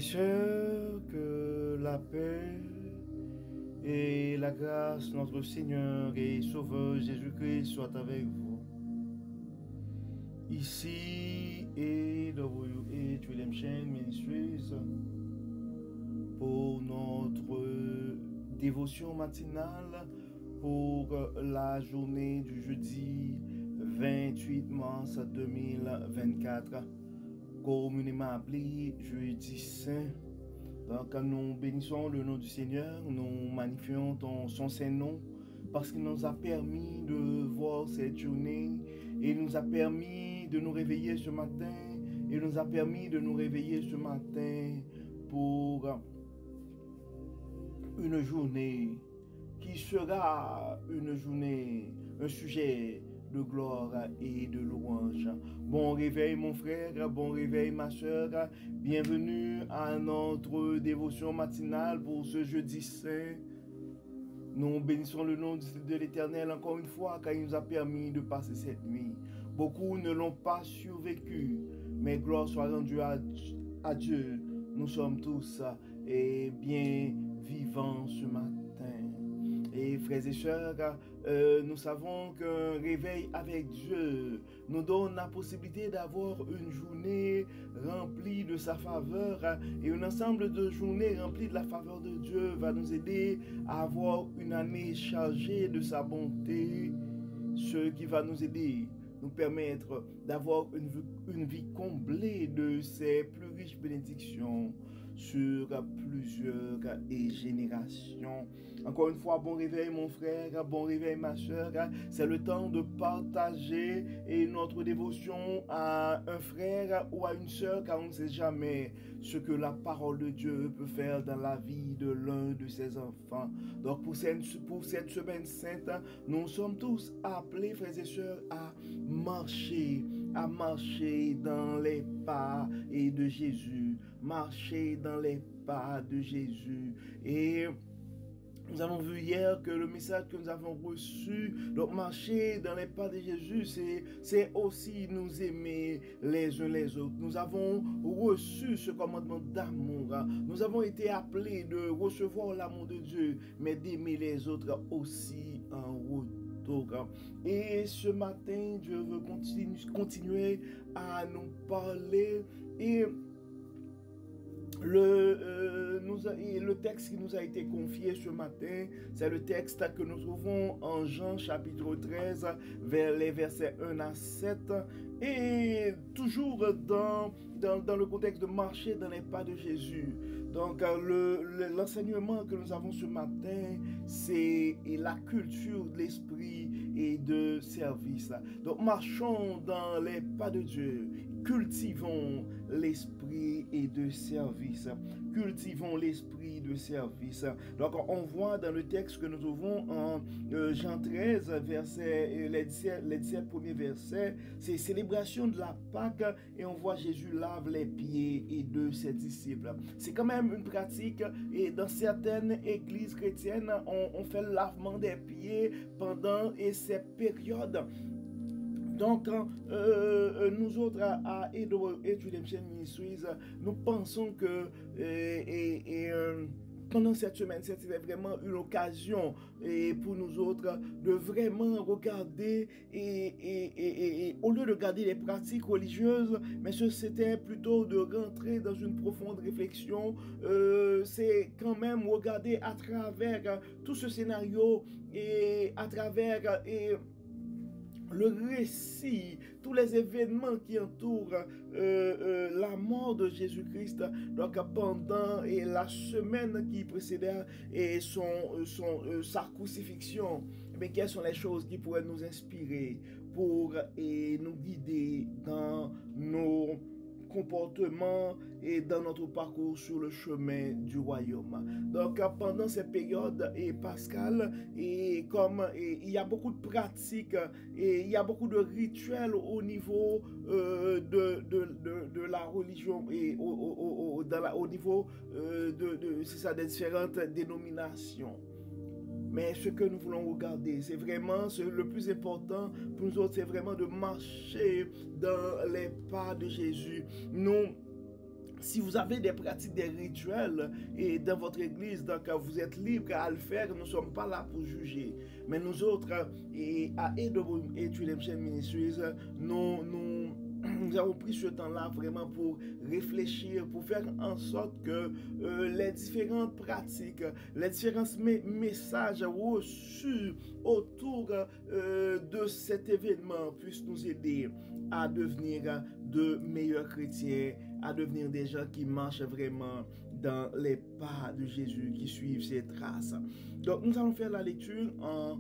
sœurs, que la paix et la grâce de notre Seigneur et Sauveur Jésus-Christ soient avec vous. Ici et WH Ministries pour notre dévotion matinale pour la journée du jeudi 28 mars 2024, communément appelé jeudi saint. Donc nous bénissons le nom du Seigneur, nous magnifions son saint nom parce qu'il nous a permis de voir cette journée et nous a permis de nous réveiller ce matin et nous a permis de nous réveiller ce matin pour une journée qui sera une journée, un sujet de gloire et de louange. Bon réveil mon frère, bon réveil ma soeur, bienvenue à notre dévotion matinale pour ce jeudi saint. Nous bénissons le nom de l'Éternel encore une fois car il nous a permis de passer cette nuit. Beaucoup ne l'ont pas survécu, mais gloire soit rendue à Dieu. Nous sommes tous bien vivants ce matin. Et frères et sœurs, nous savons qu'un réveil avec Dieu nous donne la possibilité d'avoir une journée remplie de sa faveur et un ensemble de journées remplies de la faveur de Dieu va nous aider à avoir une année chargée de sa bonté, ce qui va nous aider, nous permettre d'avoir une vie comblée de ses plus riches bénédictions sur plusieurs générations. Encore une fois, bon réveil mon frère, bon réveil ma soeur. C'est le temps de partager notre dévotion à un frère ou à une soeur, car on ne sait jamais ce que la parole de Dieu peut faire dans la vie de l'un de ses enfants. Donc pour cette semaine sainte, nous sommes tous appelés, frères et sœurs, à marcher dans les pas de Jésus, marcher dans les pas de Jésus. Et nous avons vu hier que le message que nous avons reçu, donc marcher dans les pas de Jésus, c'est aussi nous aimer les uns les autres. Nous avons reçu ce commandement d'amour. Nous avons été appelés de recevoir l'amour de Dieu, mais d'aimer les autres aussi en retour. Et ce matin, Dieu veut continuer à nous parler et le texte qui nous a été confié ce matin, c'est le texte que nous trouvons en Jean chapitre 13, vers les versets 1 à 7, et toujours dans le contexte de marcher dans les pas de Jésus. Donc l'enseignement que nous avons ce matin, c'est la culture de l'esprit et de service. Donc marchons dans les pas de Dieu, cultivons l'esprit et de service. Cultivons l'esprit de service. Donc on voit dans le texte que nous trouvons en Jean 13, les 17 premiers versets, c'est célébration de la Pâque et on voit Jésus lave les pieds et de ses disciples. C'est quand même une pratique et dans certaines églises chrétiennes, on fait le lavement des pieds pendant ces périodes. Donc, nous autres à Redemption Ministries, nous pensons que pendant cette semaine, c'était vraiment une occasion pour nous autres de vraiment regarder et au lieu de regarder les pratiques religieuses, mais c'était plutôt de rentrer dans une profonde réflexion. C'est quand même regarder à travers tout ce scénario et à travers le récit, tous les événements qui entourent la mort de Jésus-Christ, donc pendant la semaine qui précédait sa crucifixion, mais quelles sont les choses qui pourraient nous inspirer pour nous guider dans nos comportement et dans notre parcours sur le chemin du royaume. Donc pendant cette période pascale, et comme il y a beaucoup de pratiques et il y a beaucoup de rituels au niveau de la religion et au niveau des différentes dénominations. Mais ce que nous voulons regarder, c'est vraiment le plus important pour nous autres, c'est vraiment de marcher dans les pas de Jésus. Nous si vous avez des pratiques, des rituels et dans votre église, donc vous êtes libre à le faire, nous ne sommes pas là pour juger. Mais nous autres, et à AWM Redemption Ministries, nous avons pris ce temps-là vraiment pour réfléchir, pour faire en sorte que les différentes pratiques, les différents messages reçus autour de cet événement puissent nous aider à devenir de meilleurs chrétiens, à devenir des gens qui marchent vraiment dans les pas de Jésus, qui suivent ses traces. Donc, nous allons faire la lecture en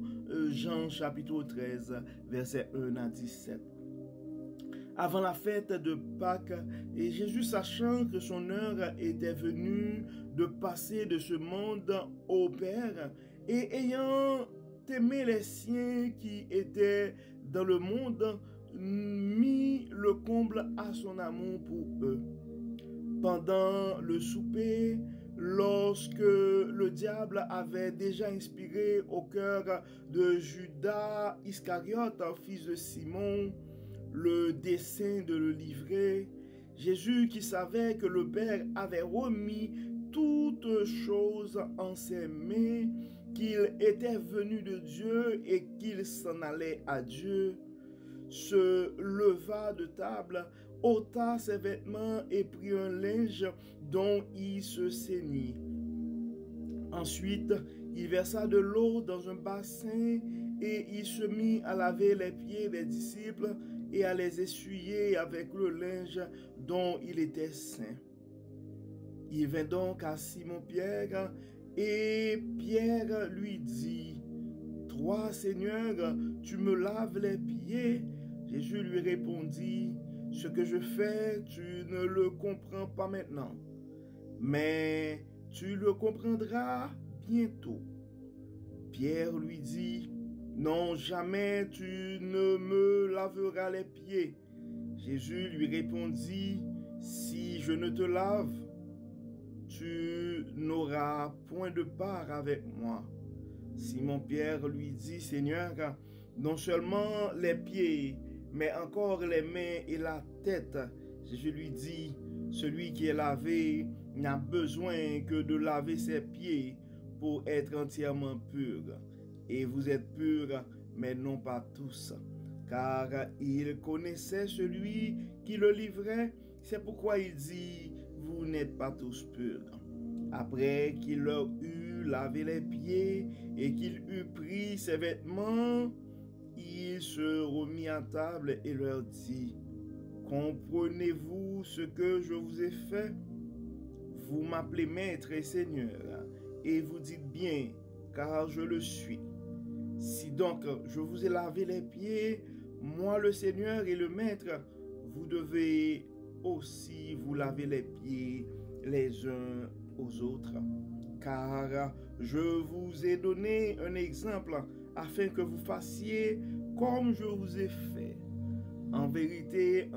Jean chapitre 13, versets 1 à 17. Avant la fête de Pâques, et Jésus, sachant que son heure était venue de passer de ce monde au Père, et ayant aimé les siens qui étaient dans le monde, mit le comble à son amour pour eux. Pendant le souper, lorsque le diable avait déjà inspiré au cœur de Judas Iscariote, fils de Simon, le dessein de le livrer, Jésus, qui savait que le Père avait remis toutes choses en ses mains, qu'il était venu de Dieu et qu'il s'en allait à Dieu, se leva de table, ôta ses vêtements et prit un linge dont il se ceignit. Ensuite, il versa de l'eau dans un bassin et il se mit à laver les pieds des disciples et à les essuyer avec le linge dont il était ceint. Il vint donc à Simon-Pierre et Pierre lui dit, « Toi, Seigneur, tu me laves les pieds ?» Jésus lui répondit, « Ce que je fais, tu ne le comprends pas maintenant, mais tu le comprendras bientôt. » Pierre lui dit, « Non, jamais tu ne me laveras les pieds. » Jésus lui répondit, « Si je ne te lave, tu n'auras point de part avec moi. » Simon-Pierre lui dit, « Seigneur, non seulement les pieds, mais encore les mains et la tête. » Jésus lui dit, « Celui qui est lavé n'a besoin que de laver ses pieds pour être entièrement pur. Et vous êtes purs, mais non pas tous. » Car il connaissait celui qui le livrait, c'est pourquoi il dit, « Vous n'êtes pas tous purs. » Après qu'il leur eut lavé les pieds et qu'il eut pris ses vêtements, il se remit à table et leur dit, « Comprenez-vous ce que je vous ai fait? Vous m'appelez Maître et Seigneur, et vous dites bien, car je le suis. Si donc je vous ai lavé les pieds, moi le Seigneur et le Maître, vous devez aussi vous laver les pieds les uns aux autres. Car je vous ai donné un exemple afin que vous fassiez comme je vous ai fait. En vérité,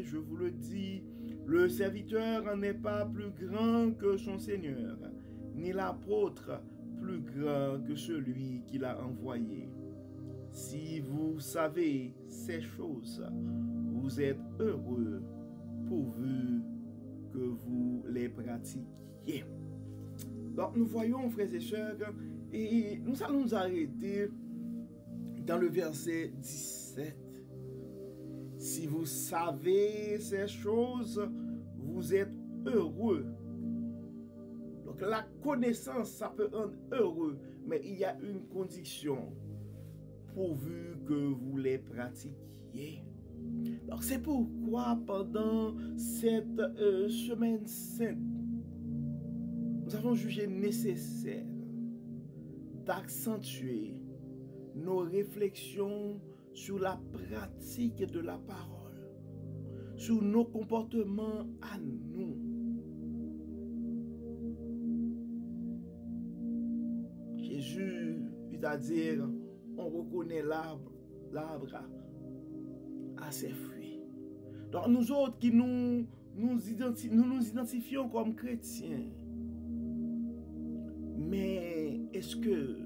je vous le dis, le serviteur n'est pas plus grand que son Seigneur, ni l'apôtre plus grand que celui qui l'a envoyé. Si vous savez ces choses, vous êtes heureux pourvu que vous les pratiquiez. » Donc nous voyons, frères et sœurs, et nous allons nous arrêter dans le verset 17. Si vous savez ces choses, vous êtes heureux. Donc la connaissance, ça peut rendre heureux, mais il y a une condition, pourvu que vous les pratiquiez. Donc c'est pourquoi pendant cette semaine sainte, nous avons jugé nécessaire d'accentuer nos réflexions sur la pratique de la parole, sur nos comportements à nous. Jésus, c'est-à-dire, on reconnaît l'arbre à ses fruits. Donc nous autres qui nous identifions comme chrétiens, mais est-ce que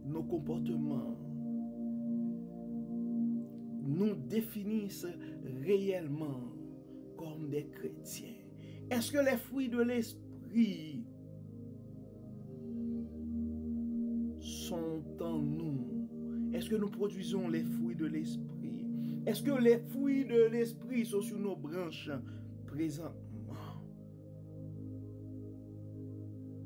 nos comportements nous définissent réellement comme des chrétiens? Est-ce que les fruits de l'esprit sont en nous? Est-ce que nous produisons les fruits de l'esprit? Est-ce que les fruits de l'esprit sont sur nos branches présentement?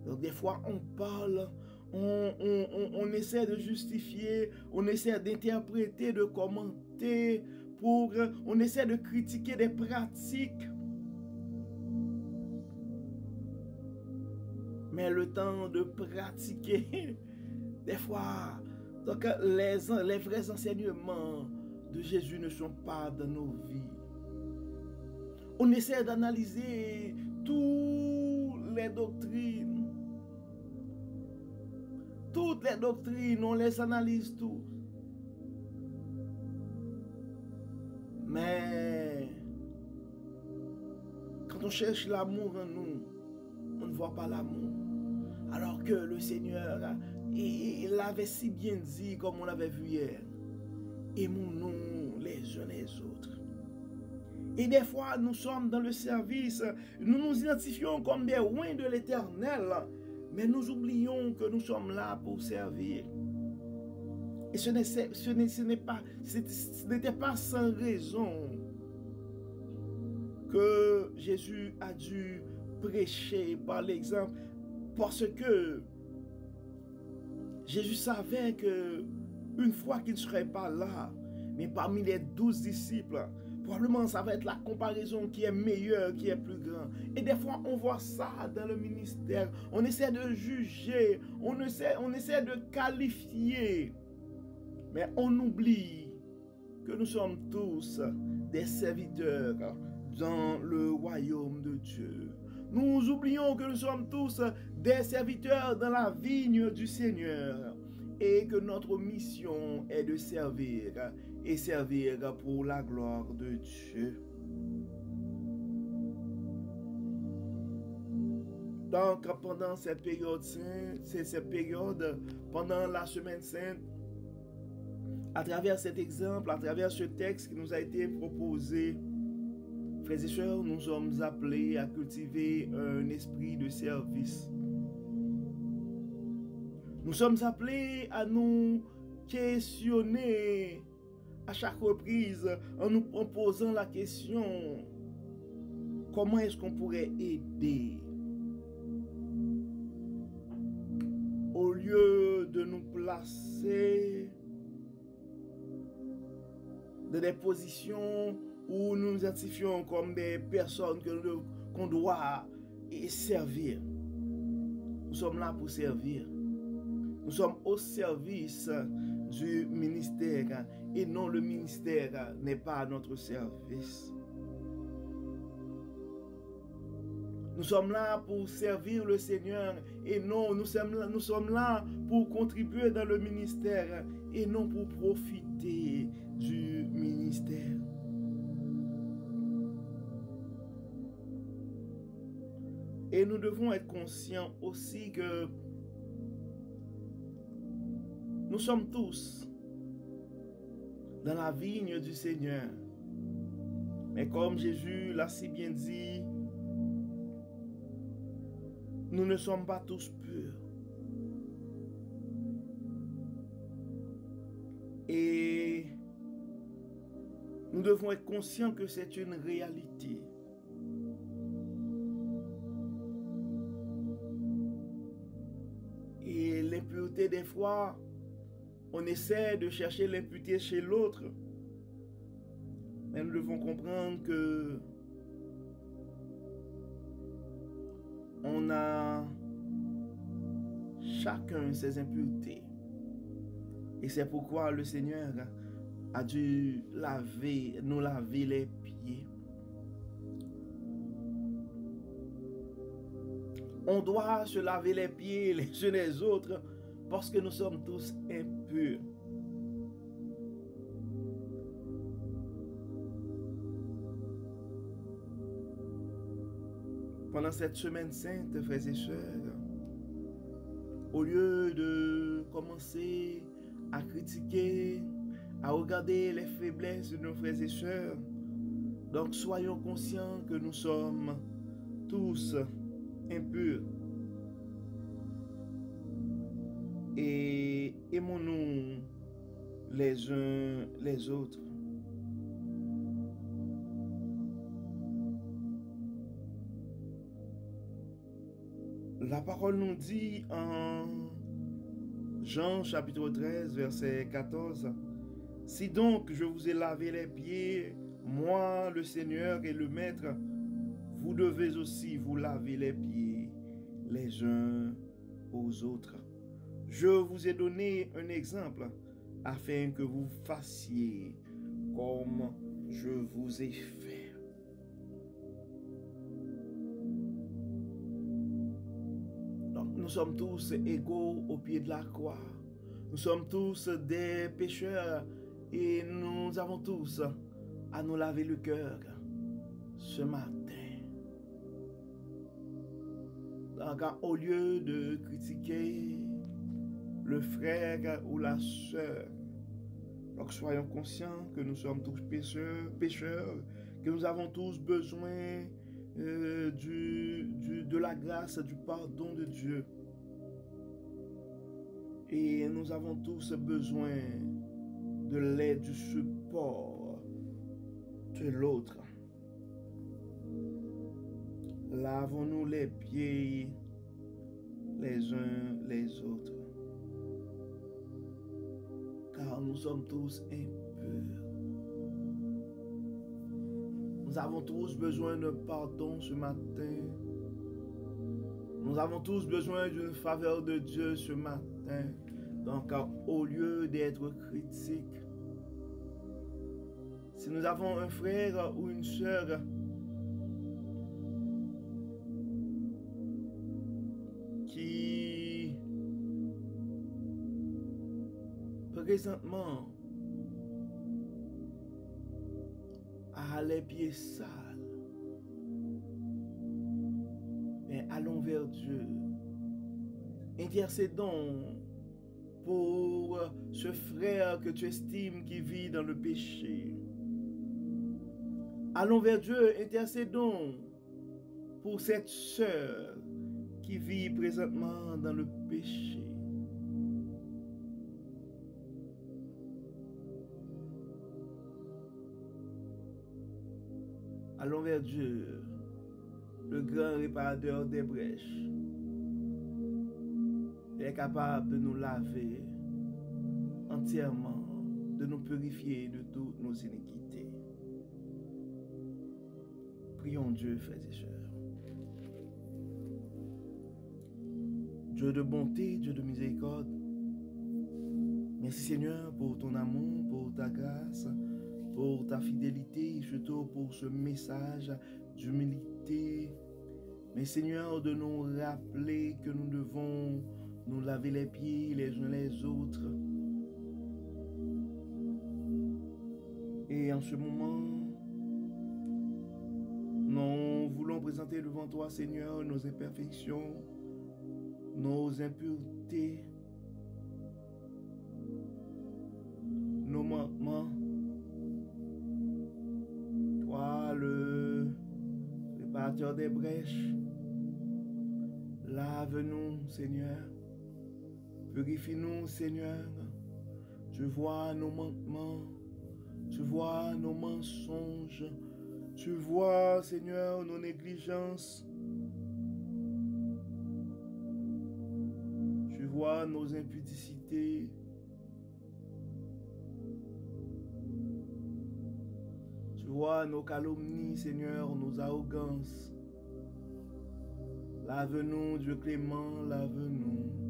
Donc des fois on parle, on essaie de justifier, on essaie d'interpréter, de commenter, on essaie de critiquer des pratiques. Mais le temps de pratiquer, des fois, donc les vrais enseignements de Jésus ne sont pas dans nos vies. On essaie d'analyser toutes les doctrines. Toutes les doctrines, on les analyse tous. Mais quand on cherche l'amour en nous, on ne voit pas l'amour. Alors que le Seigneur, il l'avait si bien dit, comme on l'avait vu hier. Aimons-nous les uns les autres. Et des fois, nous sommes dans le service, nous nous identifions comme des rois de l'Éternel, mais nous oublions que nous sommes là pour servir. Et ce n'était pas sans raison que Jésus a dû prêcher par l'exemple, parce que Jésus savait que une fois qu'il ne serait pas là, mais parmi les 12 disciples, probablement ça va être la comparaison qui est meilleure, qui est plus grande. Et des fois on voit ça dans le ministère, on essaie de juger, on essaie de qualifier, mais on oublie que nous sommes tous des serviteurs dans le royaume de Dieu. Nous oublions que nous sommes tous des serviteurs dans la vigne du Seigneur et que notre mission est de servir et servir pour la gloire de Dieu. Donc, pendant cette période sainte, pendant la semaine sainte, à travers cet exemple, à travers ce texte qui nous a été proposé, frères et sœurs, nous sommes appelés à cultiver un esprit de service. Nous sommes appelés à nous questionner à chaque reprise en nous posant la question: comment est-ce qu'on pourrait aider? Au lieu de nous placer dans des positions où nous nous identifions comme des personnes qu'on doit servir. Nous sommes là pour servir. Nous sommes au service du ministère et non le ministère n'est pas à notre service. Nous sommes là pour servir le Seigneur et non, nous sommes là pour contribuer dans le ministère et non pour profiter du ministère. Et nous devons être conscients aussi que nous sommes tous dans la vigne du Seigneur. Mais comme Jésus l'a si bien dit, nous ne sommes pas tous purs. Et nous devons être conscients que c'est une réalité. Et l'impureté, des fois, on essaie de chercher l'impureté chez l'autre. Mais nous devons comprendre que on a chacun ses impuretés. Et c'est pourquoi le Seigneur a dû nous laver les pieds. On doit se laver les pieds les uns les autres parce que nous sommes tous impurs. Pendant cette semaine sainte, frères et sœurs, au lieu de commencer à critiquer, à regarder les faiblesses de nos frères et sœurs, donc soyons conscients que nous sommes tous impurs et aimons-nous les uns les autres. La parole nous dit en Jean chapitre 13, verset 14, « Si donc je vous ai lavé les pieds, moi le Seigneur et le Maître, vous devez aussi vous laver les pieds les uns aux autres. Je vous ai donné un exemple afin que vous fassiez comme je vous ai fait. » Donc, nous sommes tous égaux au pied de la croix. Nous sommes tous des pécheurs et nous avons tous à nous laver le cœur ce matin. Donc, au lieu de critiquer le frère ou la sœur, donc soyons conscients que nous sommes tous pécheurs, que nous avons tous besoin de la grâce, du pardon de Dieu. Et nous avons tous besoin de l'aide, du support de l'autre. Lavons-nous les pieds les uns les autres, car nous sommes tous impurs. Nous avons tous besoin de pardon ce matin. Nous avons tous besoin d'une faveur de Dieu ce matin. Donc, au lieu d'être critiques, si nous avons un frère ou une sœur qui présentement a les pieds sales, mais allons vers Dieu. Intercédons pour ce frère que tu estimes qui vit dans le péché. Allons vers Dieu, intercédons pour cette sœur qui vit présentement dans le péché. Allons vers Dieu, le grand réparateur des brèches. Il est capable de nous laver entièrement, de nous purifier de toutes nos iniquités. Prions Dieu, frères et sœurs. Dieu de bonté, Dieu de miséricorde, merci Seigneur pour ton amour, pour ta grâce, pour ta fidélité, surtout pour ce message d'humilité. Mais Seigneur, de nous rappeler que nous devons nous laver les pieds les uns les autres. Et en ce moment, nous voulons présenter devant toi, Seigneur, nos imperfections, nos impuretés, nos manquements. Toi, le réparateur des brèches, lave-nous, Seigneur. Purifie-nous, Seigneur. Tu vois nos manquements, tu vois nos mensonges, tu vois, Seigneur, nos négligences. Tu vois nos impudicités. Tu vois nos calomnies, Seigneur, nos arrogances. Lave-nous, Dieu clément, lave-nous.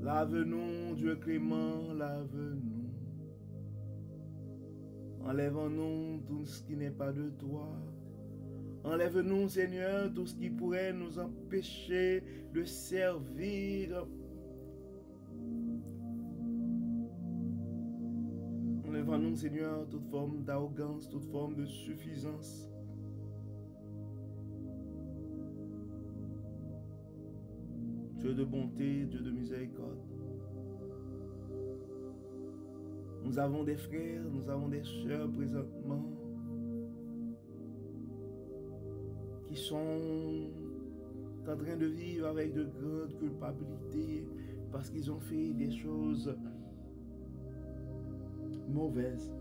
Lave-nous, Dieu clément, lave-nous. Enlève-nous tout ce qui n'est pas de toi. Enlève-nous, Seigneur, tout ce qui pourrait nous empêcher de servir. Enlève-nous, Seigneur, toute forme d'arrogance, toute forme de suffisance. Dieu de bonté, Dieu de miséricorde. Nous avons des frères, nous avons des sœurs présentement qui sont en train de vivre avec de grandes culpabilités parce qu'ils ont fait des choses mauvaises.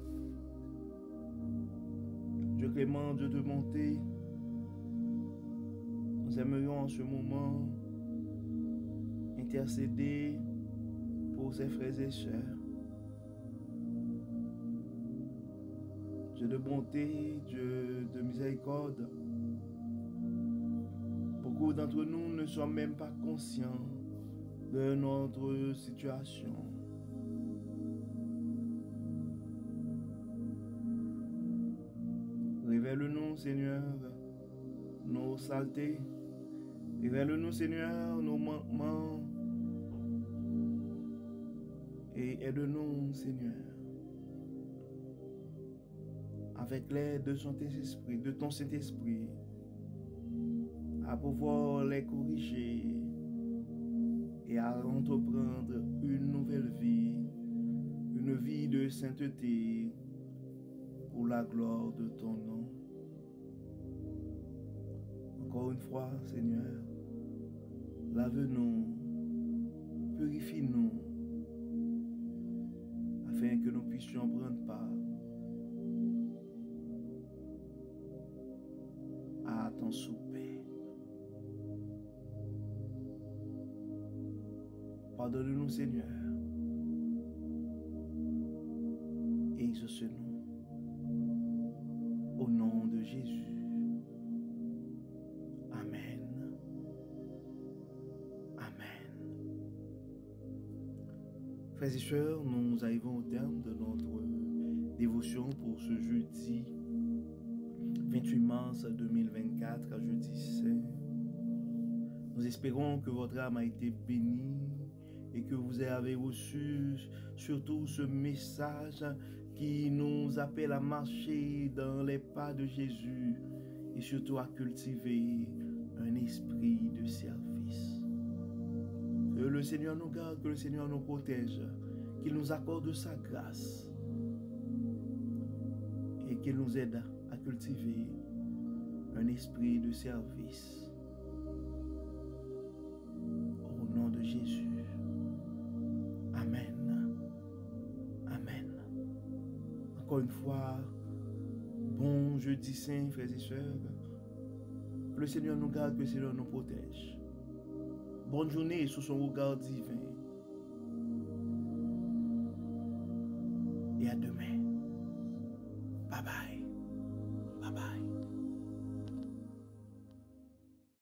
Dieu clément, Dieu de bonté, nous aimerions en ce moment intercéder pour ses frères et sœurs. Dieu de bonté, Dieu de miséricorde, beaucoup d'entre nous ne sont même pas conscients de notre situation. Révèle-nous, Seigneur, nos saletés. Révèle-nous, Seigneur, nos manquements. Et aide-nous, Seigneur, avec l'aide de ton Saint-Esprit, à pouvoir les corriger et à entreprendre une nouvelle vie, une vie de sainteté pour la gloire de ton nom. Encore une fois, Seigneur, lave-nous, purifie-nous, afin que nous puissions prendre part à ton souper. Pardonne-nous, Seigneur, et exauce-nous au nom de Jésus. Amen. Amen. Frères et sœurs, nous arrivons au terme de notre dévotion pour ce jeudi 28 mars 2024, à jeudi saint. Nous espérons que votre âme a été bénie et que vous avez reçu surtout ce message qui nous appelle à marcher dans les pas de Jésus et surtout à cultiver un esprit de service. Que le Seigneur nous garde, que le Seigneur nous protège, qu'il nous accorde sa grâce et qu'il nous aide à cultiver un esprit de service. Au nom de Jésus. Amen. Amen. Encore une fois, bon jeudi saint, frères et sœurs. Que le Seigneur nous garde, que le Seigneur nous protège. Bonne journée sous son regard divin. Et à demain.